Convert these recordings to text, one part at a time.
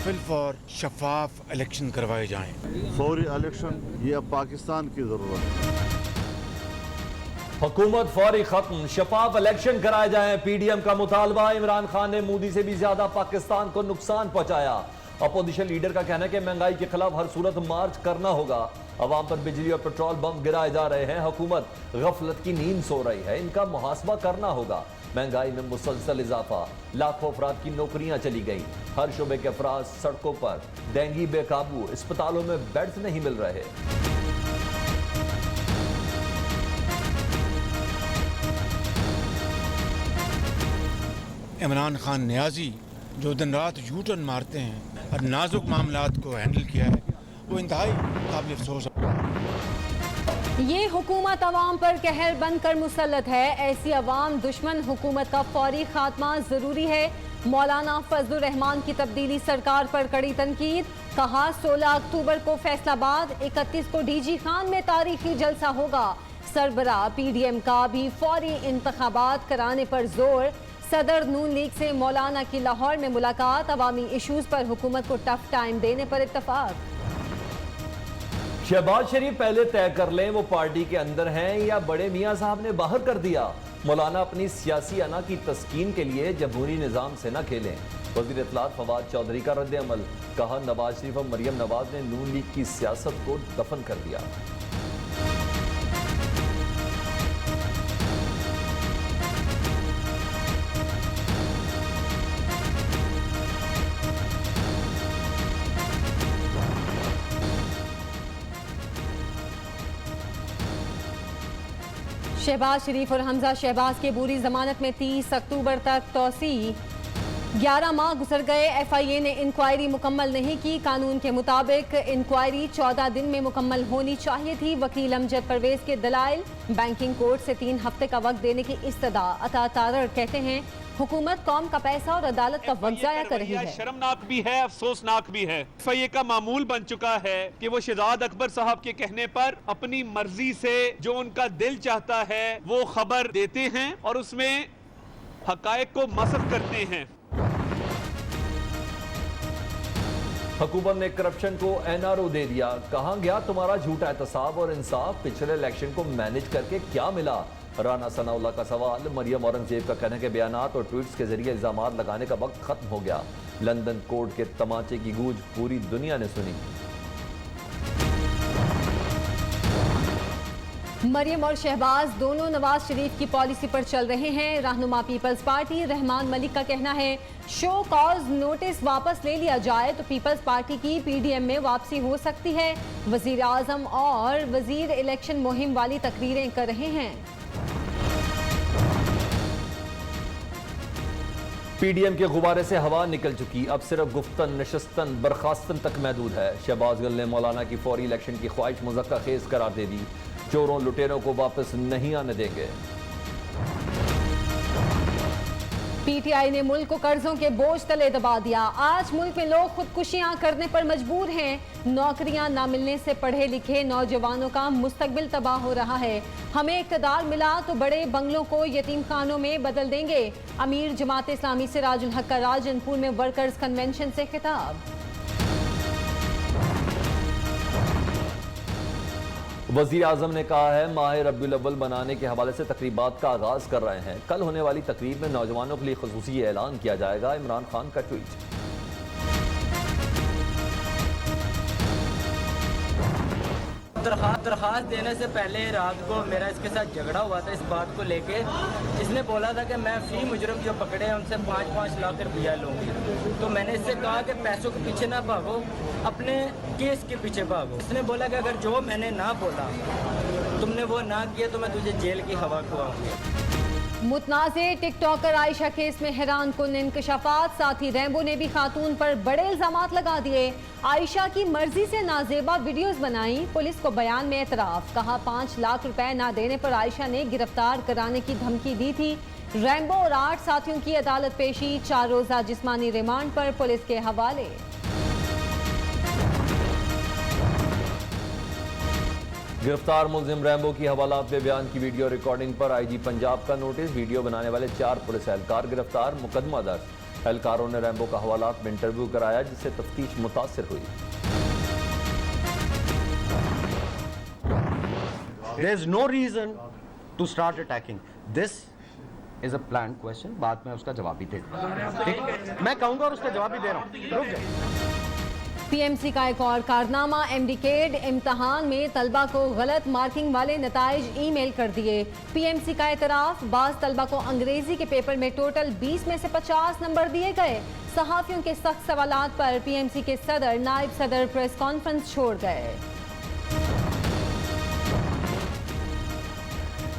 नाफिल और शफाफ इलेक्शन करवाए जाएं। फौरी इलेक्शन ये अब पाकिस्तान की ज़रूरत है। हुकूमत फौरी खत्म, शफाफ इलेक्शन कराए जाएं, पीडीएम का मुतालबा। इमरान खान ने मोदी से भी ज्यादा पाकिस्तान को नुकसान पहुंचाया। अपोजिशन लीडर का कहना है कि महंगाई के खिलाफ हर सूरत मार्च करना होगा। अवाम पर बिजली और पेट्रोल बम गिराए जा रहे हैं। हुकूमत गफलत की नींद सो रही है, इनका मुहासबा करना होगा। महंगाई में मुसलसल इजाफा, लाखों अफराद की नौकरियां चली गई। हर शोबे के अफराद सड़कों पर, डेंगू बेकाबू, अस्पतालों में बेड्स नहीं मिल रहे। इमरान खान न्याजी जो दिन रात यूटर्न मारते हैं और नाजुक मामलात को हैंडल किया है, वो इंतहाई काबिल अफसोस है। ये हुकूमत अवाम पर कहर बनकर मुसल्लत है। ऐसी अवाम दुश्मन हुकूमत का फौरी खात्मा जरूरी है। मौलाना फजलुर रहमान की तब्दीली सरकार पर कड़ी तनकीद। कहा 16 अक्टूबर को फैसलाबाद, 31 को डीजी खान में तारीखी जलसा होगा। सरबरा पीडीएम का भी फौरी इंतखाबात कराने पर जोर। सदर नून लीग से मौलाना की लाहौर में मुलाकात। अवामी इशूज पर हुकूमत को टफ टाइम देने पर इत्तफाक। शहबाज शरीफ पहले तय कर लें वो पार्टी के अंदर हैं या बड़े मियां साहब ने बाहर कर दिया। मौलाना अपनी सियासी अना की तस्कीन के लिए जमहूरी निज़ाम से न खेलें। वज़ीर इत्तलात फवाद चौधरी का रद्द अमल। कहा नवाज शरीफ और मरियम नवाज ने नून लीग की सियासत को दफन कर दिया। शहबाज शरीफ और हमजा शहबाज के बुरी जमानत में 30 अक्टूबर तक तोसी। 11 माह गुजर गए, एफआईए ने इंक्वायरी मुकम्मल नहीं की। कानून के मुताबिक इंक्वायरी 14 दिन में मुकम्मल होनी चाहिए थी। वकील अमजद परवेज के दलाइल, बैंकिंग कोर्ट से 3 हफ्ते का वक्त देने की इस्तदा। अता तारड़ कहते हैं हुकूमत कौम का पैसा और अदालत का वक्त जाया कर रही है। शर्मनाक भी है, अफसोसनाक भी है। एफआईए का मामूल बन चुका है कि वो शहजाद अकबर साहब के कहने पर अपनी मर्जी से जो उनका दिल चाहता है वो खबर देते हैं और उसमें हकायक को मसख करते हैं। हुकूमत ने करप्शन को एनआरओ दे दिया। कहां गया तुम्हारा झूठा एहतसाब और इंसाफ? पिछले इलेक्शन को मैनेज करके क्या मिला? राना सनाउल्लाह का सवाल। मरियम औरंगजेब का कहना है कि बयानात और ट्वीट्स के जरिए इल्जामात लगाने का वक्त खत्म हो गया। लंदन कोर्ट के तमाचे की गूंज पूरी दुनिया ने सुनी। मरियम और शहबाज दोनों नवाज शरीफ की पॉलिसी पर चल रहे हैं। रहनुमा पीपल्स पार्टी रहमान मलिक का कहना है शो कॉज नोटिस वापस ले लिया जाए तो पीपल्स पार्टी की पीडीएम में वापसी हो सकती है। वजीर आजम और वजीर इलेक्शन मुहिम वाली तकरीरें कर रहे हैं। पीडीएम के गुब्बारे से हवा निकल चुकी, अब सिर्फ गुफ्तन नशस्तन बर्खास्तन तक महदूद है। शहबाज गिल ने मौलाना की फौरी इलेक्शन की ख्वाहिश मुज़क्का खेज करार दे दी। चोरों लुटेरों को वापस नहीं आने देंगे। पीटीआई ने मुल्क को कर्जों के बोझ तले दबा दिया। आज मुल्क में लोग खुदकुशियां करने पर मजबूर हैं। नौकरियां ना मिलने से पढ़े लिखे नौजवानों का मुस्तकबिल तबाह हो रहा है। हमें इक़्तिदार मिला तो बड़े बंगलों को यतीम खानों में बदल देंगे। अमीर जमात इस्लामी सिराजुल हक का राजनपुर में वर्कर्स कन्वेंशन से खिताब। वज़ीर आज़म ने कहा है माह रब्बुल अव्वल मनाने के हवाले से तकरीबात का आगाज़ कर रहे हैं। कल होने वाली तकरीब में नौजवानों के लिए ख़ुसूसी ऐलान किया जाएगा। इमरान खान का ट्वीट। दरखास्त देने से पहले रात को मेरा इसके साथ झगड़ा हुआ था इस बात को लेके। इसने बोला था कि मैं फी मुजरम जो पकड़े हैं उनसे 5-5 लाख रुपया लूँगी। तो मैंने इससे कहा कि पैसों के पीछे ना भागो, अपने केस के पीछे भागो। इसने बोला कि अगर जो मैंने ना बोला, तुमने वो ना किया तो मैं तुझे जेल की हवा खुआऊंगी। मुतनाज़े टिकटॉकर आयशा केस में हैरान कुन इंकशाफात। साथ ही रैम्बो ने भी खातून पर बड़े इल्जामात लगा दिए। आयशा की मर्जी से नाजेबा वीडियोस बनाई। पुलिस को बयान में एतराफ। कहा 5 लाख रुपए ना देने पर आयशा ने गिरफ्तार कराने की धमकी दी थी। रैम्बो और 8 साथियों की अदालत पेशी। 4 रोजा जिस्मानी रिमांड पर पुलिस के हवाले। गिरफ्तार मुलजिम रैम्बो की हवालात में बयान की वीडियो रिकॉर्डिंग पर आईजी पंजाब का नोटिस। वीडियो बनाने वाले 4 पुलिस एहलकार गिरफ्तार, मुकदमा दर्ज। एहलकारों ने रैम्बो का हवालात में इंटरव्यू कराया, जिससे तफ्तीश मुतासिर हुई। There is no reason to start attacking. This is a planned question. बाद में उसका जवाब भी देगा। ठीक, मैं कहूँगा और उसका जवाब भी दे रहा हूँ। रुक जाइए। पीएमसी का एक और कारनामा, एमडीकेड इम्तहान में तलबा को गलत मार्किंग वाले नताइज ईमेल कर दिए। पीएमसी का एतराफ, बाज तलबा को अंग्रेजी के पेपर में टोटल 20 में से 50 नंबर दिए गए। सहाफियों के सख्त सवालात पर पीएमसी के सदर, नायब सदर प्रेस कॉन्फ्रेंस छोड़ गए।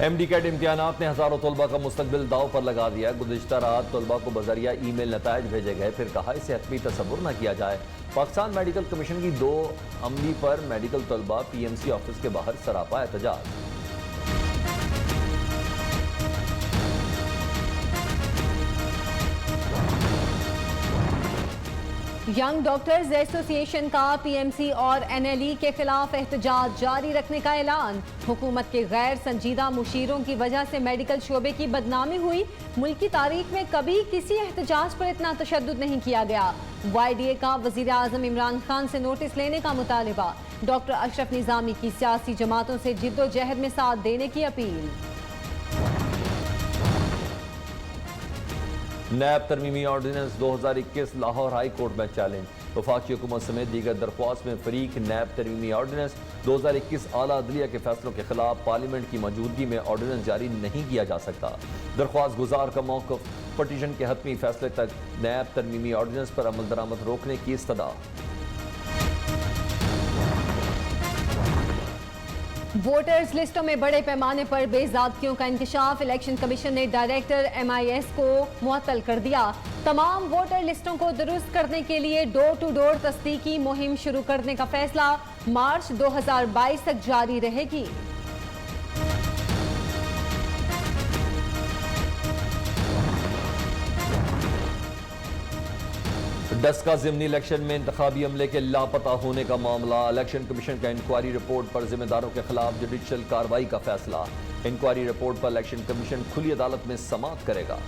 एमडीकेड इम्तिहानात ने हजारों तलबा का मुस्तकबिल दाव पर लगा दिया। गुज़िश्ता रात तलबा को बजरिया ईमेल नताइज भेजे गए, फिर कहा इसे हतमी तसव्वुर न किया जाए। पाकिस्तान मेडिकल कमीशन की 2 अमली पर मेडिकल तलबा पीएमसी ऑफिस के बाहर सरापा एहतजाज। यंग डॉक्टर्स एसोसिएशन का पीएमसी और एनएलई के खिलाफ एहतजाज जारी रखने का ऐलान। हुकूमत के गैर संजीदा मुशीरों की वजह से मेडिकल शोबे की बदनामी हुई। मुल्क की तारीख में कभी किसी एहतजाज पर इतना तशद्दुद नहीं किया गया। YDA का वजीर आजम इमरान खान से नोटिस लेने का मुतालिबा। डॉक्टर अशरफ निजामी की सियासी जमातों से जिद्दोजहद में साथ देने की अपील। नैब तरमीमी ऑर्डिनेंस 2021 लाहौर हाई कोर्ट में चैलेंज। वफाकी हुकूमत समेत दीगर दरख्वास्त में फरीक नैब तरमीमी ऑर्डिनेंस 2021 आला अदलिया के फैसलों के खिलाफ पार्लियामेंट की मौजूदगी में ऑर्डिनेंस जारी नहीं किया जा सकता। दरख्वास्त गुजार का मौक़िफ़, पटिशन के हतमी फैसले तक नैब तरमीमी ऑर्डिनेंस पर अमल दरामद रोकने की इस्तदा। वोटर्स लिस्टों में बड़े पैमाने पर बेज़ाब्तियों का इंकशाफ। इलेक्शन कमीशन ने डायरेक्टर MIS को मुअत्तल कर दिया। तमाम वोटर लिस्टों को दुरुस्त करने के लिए डोर टू डोर तस्दीकी मुहिम शुरू करने का फैसला मार्च 2022 तक जारी रहेगी। डस्का ज़िमनी इलेक्शन में इंतखाबी अमले के लापता होने का मामला। इलेक्शन कमीशन का इंक्वायरी रिपोर्ट पर जिम्मेदारों के खिलाफ जुडिशल कार्रवाई का फैसला। इंक्वायरी रिपोर्ट पर इलेक्शन कमीशन खुली अदालत में समाअत करेगा।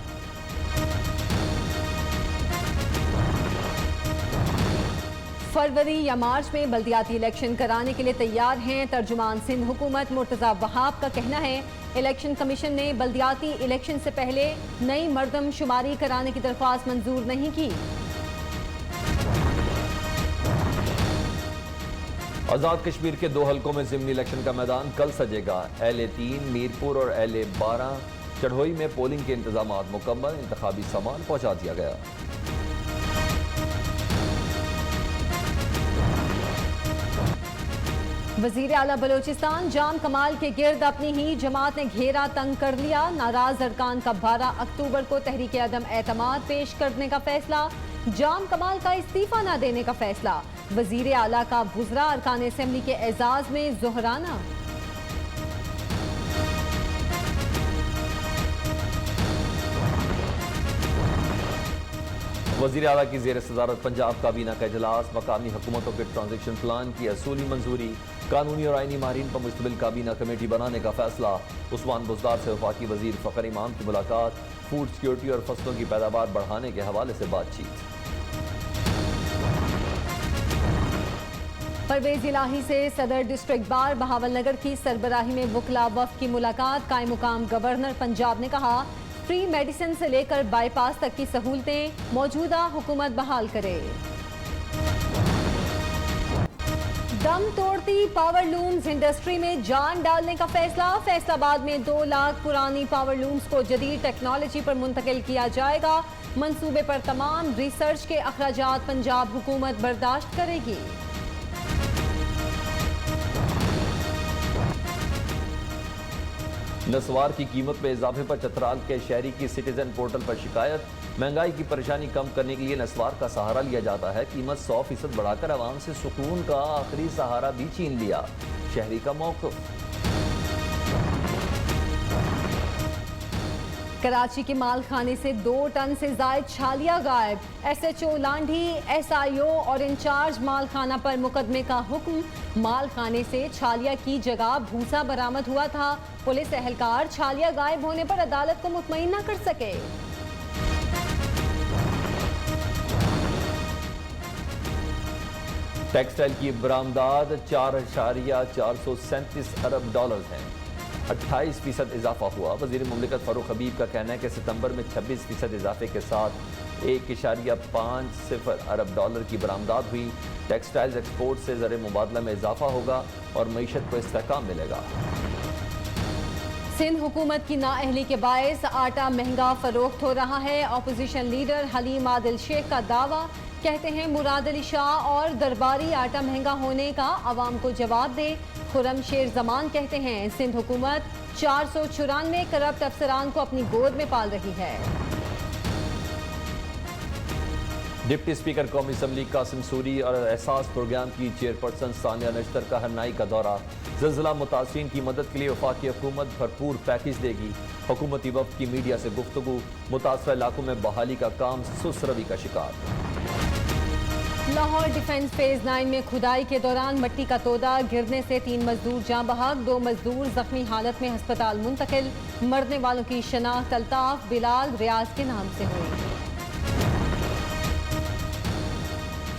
फरवरी या मार्च में बल्दियाती इलेक्शन कराने के लिए तैयार हैं तर्जुमान सिंध हुकूमत। मुर्तजा वहाब का कहना है इलेक्शन कमीशन ने बल्दियाती इलेक्शन से पहले नई मर्दमशुमारी कराने की दरख्वास्त मंजूर नहीं की। आज़ाद कश्मीर के 2 हलकों में ज़िमनी इलेक्शन का मैदान कल सजेगा। LA3, मीरपुर और LA12 चढ़ोई में पोलिंग के इंतजाम मुकम्मल। इंतखाबी सामान पहुंचा दिया गया। वजीर आला बलोचिस्तान जाम कमाल के गिर्द अपनी ही जमात ने घेरा तंग कर लिया। नाराज अरकान का 12 अक्टूबर को तहरीक अदम एतमाद पेश करने का फैसला। जाम कमाल का इस्तीफा न देने का फैसला। वजीर आला का वुज़रा अरकान असेंबली के एजाज में जोहराना। वज़ीर आला की ज़ेर सदारत पंजाब काबीना का इजलास। मकामी हुकूमतों के ट्रांजिशन प्लान की असूली मंजूरी। कानूनी और आईनी माहिरीन पर मुश्तमिल काबीना कमेटी बनाने का फैसला। उस्मान बुज़दार से वफाकी वज़ीर फ़खर इमाम की मुलाकात। फूड सिक्योरिटी और फसलों की पैदावार बढ़ाने के हवाले से बातचीत। परवेज इलाही से सदर डिस्ट्रिक्ट बार बहावलनगर की सरबराही में वकला वफ़द की मुलाकात। कायम मुकाम गवर्नर पंजाब ने कहा फ्री मेडिसिन से लेकर बाईपास तक की सहूलतें मौजूदा हुकूमत बहाल करे। दम तोड़ती पावर लूम्स इंडस्ट्री में जान डालने का फैसला। फैसलाबाद में 2 लाख पुरानी पावर लूम्स को जदीद टेक्नोलॉजी पर मुंतकिल किया जाएगा। मंसूबे पर तमाम रिसर्च के अखराजात पंजाब हुकूमत बर्दाश्त करेगी। नस्वार की कीमत में इजाफे पर चतराल के शहरी की सिटीजन पोर्टल पर शिकायत। महंगाई की परेशानी कम करने के लिए नस्वार का सहारा लिया जाता है। कीमत 100% बढ़ाकर आवाम से सुकून का आखिरी सहारा भी छीन लिया। शहरी का मौक़िफ़। कराची के माल खाने से 2 टन से जायद छालिया गायब। SHO लांढी, SIO और इंचार्ज माल खाना पर मुकदमे का हुक्म। माल खाने से छालिया की जगह भूसा बरामद हुआ था। पुलिस एहलकार छालिया गायब होने पर अदालत को मुतमईन न कर सके। टेक्सटाइल की बरामदात 4.437 अरब डॉलर हैं। 28% इजाफा हुआ। वज़ीर मुमलिकत फ़ारूक हबीब का कहना है कि सितंबर में 26% इजाफे के साथ 1.50 अरब डॉलर की बरामदात हुई। टेक्सटाइल्स एक्सपोर्ट से ज़र मुबादला में इजाफा होगा और मईशत को इस्तेहकाम मिलेगा। सिंध हुकूमत की नाअहली के बायस आटा महंगा फरोख्त हो रहा है। अपोजिशन लीडर हलीम आदिल शेख का दावा, कहते हैं मुराद अली शाह और दरबारी आटा महंगा होने का अवाम को जवाब दे। खुरम शेर जमान कहते हैं सिंध हुकूमत 494 करप्ट अफसरान को अपनी गोद में पाल रही है। डिप्टी स्पीकर कौमी असम्बली कासिम सूरी और एहसास प्रोग्राम की चेयरपर्सन सानिया नश्तर का हरनाई का दौरा। ज़िलज़िला मुतासिरीन की मदद के लिए वफाकी हुकूमत भरपूर पैकेज देगी। हुकूमती वफ़द की मीडिया से गुफ्तगू। मुतासरा इलाकों में बहाली का काम सुस्त रवि का शिकार। लाहौर डिफेंस फेज 9 में खुदाई के दौरान मट्टी का तोदा गिरने से 3 मजदूर जाँ बहक, 2 मजदूर जख्मी हालत में अस्पताल मुंतकिल। मरने वालों की शनाख्त अल्ताफ बिलाल रियाज के नाम से हुई।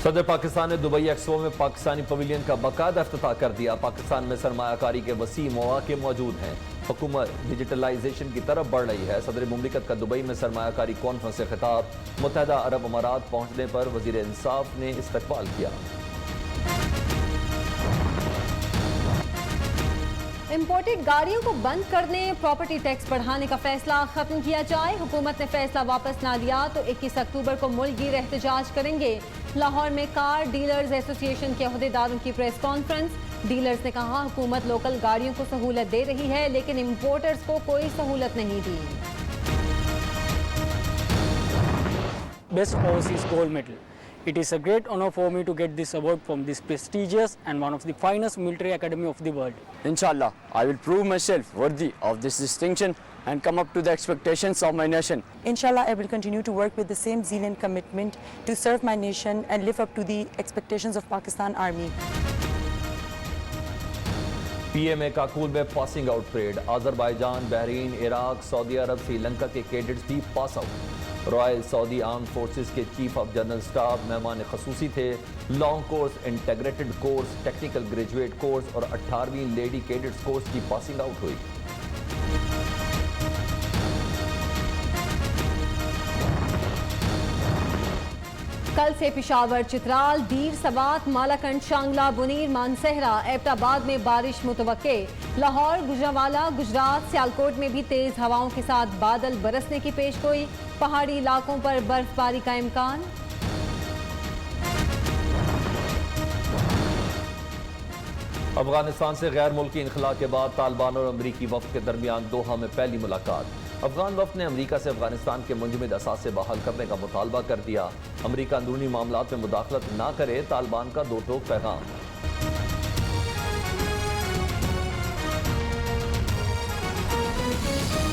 सदर पाकिस्तान ने दुबई एक्सपो में पाकिस्तानी पवेलियन का बाकायदा इफ्तिताह कर दिया। पाकिस्तान में सरमायाकारी के वसी मौके मौजूद हैं। हुकूमत डिजिटलाइजेशन की तरफ बढ़ रही है। सदर मुमलिकत का दुबई में सरमायाकारी कॉन्फ्रेंस से खिताब। मुत्तहदा अरब अमारात पहुंचने पर वजीर इंसाफ ने इस्तकबाल किया। इम्पोर्टेड गाड़ियों को बंद करने, प्रॉपर्टी टैक्स बढ़ाने का फैसला खत्म किया जाए। हुकूमत ने फैसला वापस ना लिया तो 21 अक्टूबर को मुल्कगीर एहतजाज करेंगे। लाहौर में कार डीलर्स एसोसिएशन के अहदेदारों की प्रेस कॉन्फ्रेंस। डीलर्स ने कहा हुकूमत लोकल गाड़ियों को सहूलत दे रही है लेकिन इम्पोर्टर्स को कोई सहूलत नहीं दी। Best Overseas Gold Medal. It is a great honor for me to get this award from this prestigious and one of the finest military academy of the world. Inshallah, I will prove myself worthy of this distinction and come up to the expectations of my nation. Inshallah, I will continue to work with the same zeal and commitment to serve my nation and live up to the expectations of Pakistan Army. PMA Kakul में passing out parade. Azerbaijan, Bahrain, Iraq, Saudi Arabia, Sri Lanka के cadets भी pass out. Royal Saudi arm forces के chief of general staff मेहमान खसूसी थे। Long course, integrated course, technical graduate course और 18वीं lady cadets course की पासिंग आउट हुई। कल से पेशावर, चित्राल, दीर, सवात, मालाकंड, शांगला, बुनीर, मानसहरा, एबटाबाद में बारिश मुतवक्के। लाहौर, गुजरांवाला, गुजरात, सियालकोट में भी तेज हवाओं के साथ बादल बरसने की पेशगोई। पहाड़ी इलाकों पर बर्फबारी का इम्कान। अफगानिस्तान से गैर मुल्की इनखला के बाद तालिबान और अमरीकी वफ्द के दरमियान दोहा में पहली मुलाकात। अफगान वफ्द ने अमरीका से अफगानिस्तान के मुंजमद असासे बहाल करने का मुतालबा कर दिया। अमरीका अंदरूनी मामलात में मुदाखलत ना करे, तालिबान का दो टोक पैगाम।